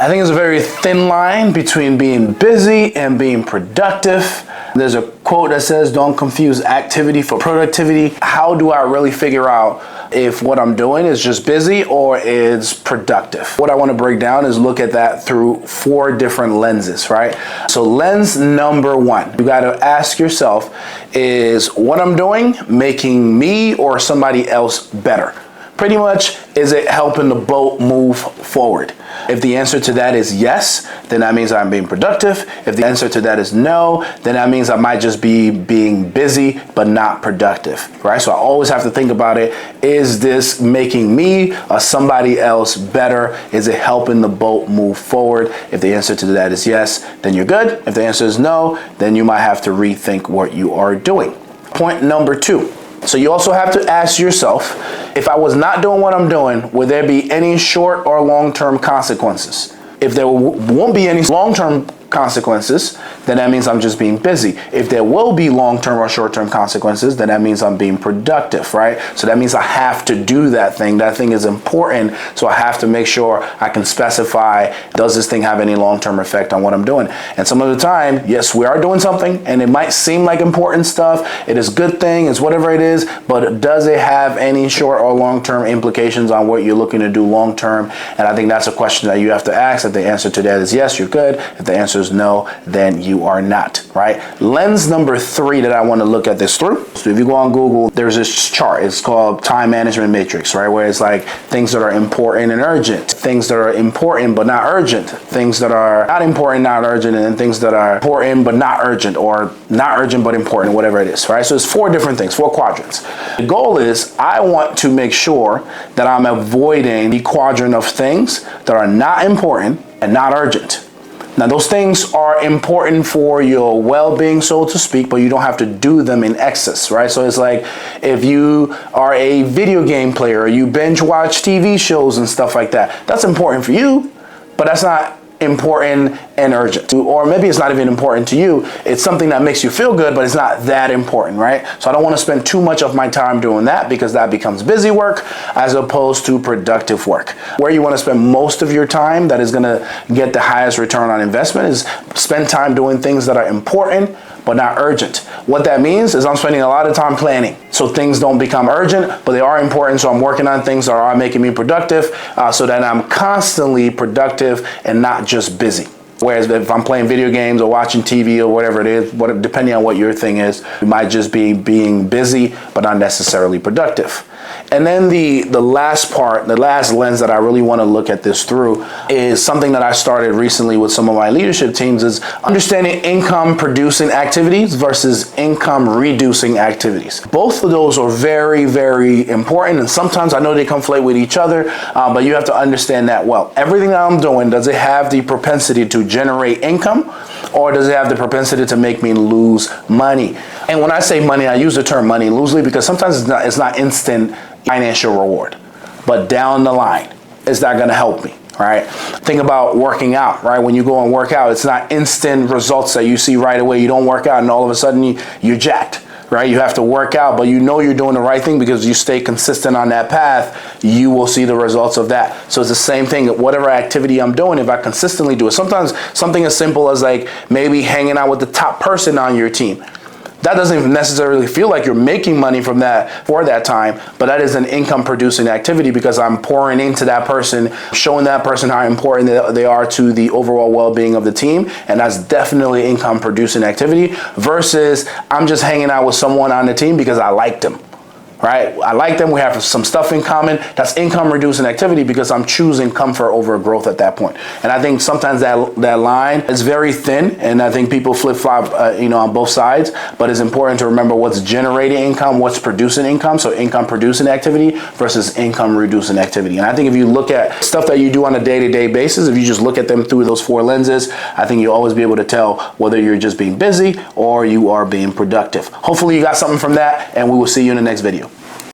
I think it's a very thin line between being busy and being productive. There's a quote that says, don't confuse activity for productivity. How do I really figure out if what I'm doing is just busy or is productive? What I want to break down is look at that through 4 different lenses, right? So lens number 1, you got to ask yourself, is what I'm doing making me or somebody else better? Pretty much, is it helping the boat move forward? If the answer to that is yes, then that means I'm being productive. If the answer to that is no, then that means I might just be being busy but not productive, right? So I always have to think about it. Is this making me or somebody else better? Is it helping the boat move forward? If the answer to that is yes, then you're good. If the answer is no, then you might have to rethink what you are doing. Point number 2. So you also have to ask yourself, if I was not doing what I'm doing, would there be any short or long-term consequences? If there won't be any long-term consequences, then that means I'm just being busy. If there will be long-term or short-term consequences, then that means I'm being productive, right? So that means I have to do that thing. That thing is important, so I have to make sure I can specify, does this thing have any long-term effect on what I'm doing? And some of the time, yes, we are doing something, and it might seem like important stuff. It is a good thing, it's whatever it is, but does it have any short or long-term implications on what you're looking to do long-term? And I think that's a question that you have to ask. If the answer to that is yes, you're good. If the answer is no, then you are not, right? Lens number 3 that I want to look at this through. So if you go on Google, there's this chart. It's called time management matrix, right? Where it's like things that are important and urgent, things that are important but not urgent, things that are not important, not urgent, and then things that are important but not urgent, or not urgent but important, whatever it is, right? So it's 4 different things, 4 quadrants. The goal is I want to make sure that I'm avoiding the quadrant of things that are not important and not urgent. Now, those things are important for your well-being, so to speak, but you don't have to do them in excess, right? So it's like if you are a video game player, or you binge watch TV shows and stuff like that, that's important for you, but that's not important and urgent. Or maybe it's not even important to you. It's something that makes you feel good, but it's not that important, right? So I don't want to spend too much of my time doing that, because that becomes busy work as opposed to productive work. Where you want to spend most of your time that is going to get the highest return on investment is spend time doing things that are important but not urgent. What that means is I'm spending a lot of time planning, so things don't become urgent, but they are important. So I'm working on things that are making me productive, so that I'm constantly productive and not just busy. Whereas if I'm playing video games or watching TV or whatever it is, depending on what your thing is, you might just be being busy but not necessarily productive. And then the last part, the last lens that I really want to look at this through is something that I started recently with some of my leadership teams, is understanding income producing activities versus income reducing activities. Both of those are very, very important, and sometimes I know they conflate with each other, but you have to understand that well. Everything that I'm doing, does it have the propensity to generate income, or does it have the propensity to make me lose money? And when I say money, I use the term money loosely, because sometimes it's not instant financial reward, but down the line, is that going to help me, right? Think about working out, right? When you go and work out, it's not instant results that you see right away. You don't work out and all of a sudden you're jacked, right? You have to work out, but you know you're doing the right thing because you stay consistent on that path. You will see the results of that. So it's the same thing. Whatever activity I'm doing, if I consistently do it, sometimes something as simple as like maybe hanging out with the top person on your team. That doesn't even necessarily feel like you're making money from that for that time, but that is an income producing activity, because I'm pouring into that person, showing that person how important they are to the overall well-being of the team. And that's definitely income producing activity, versus I'm just hanging out with someone on the team because I like them. Right? I like them. We have some stuff in common. That's income reducing activity, because I'm choosing comfort over growth at that point. And I think sometimes that line is very thin, and I think people flip-flop, on both sides. But it's important to remember what's generating income, what's producing income. So income producing activity versus income reducing activity. And I think if you look at stuff that you do on a day-to-day basis, if you just look at them through those 4 lenses, I think you'll always be able to tell whether you're just being busy or you are being productive. Hopefully you got something from that, and we will see you in the next video.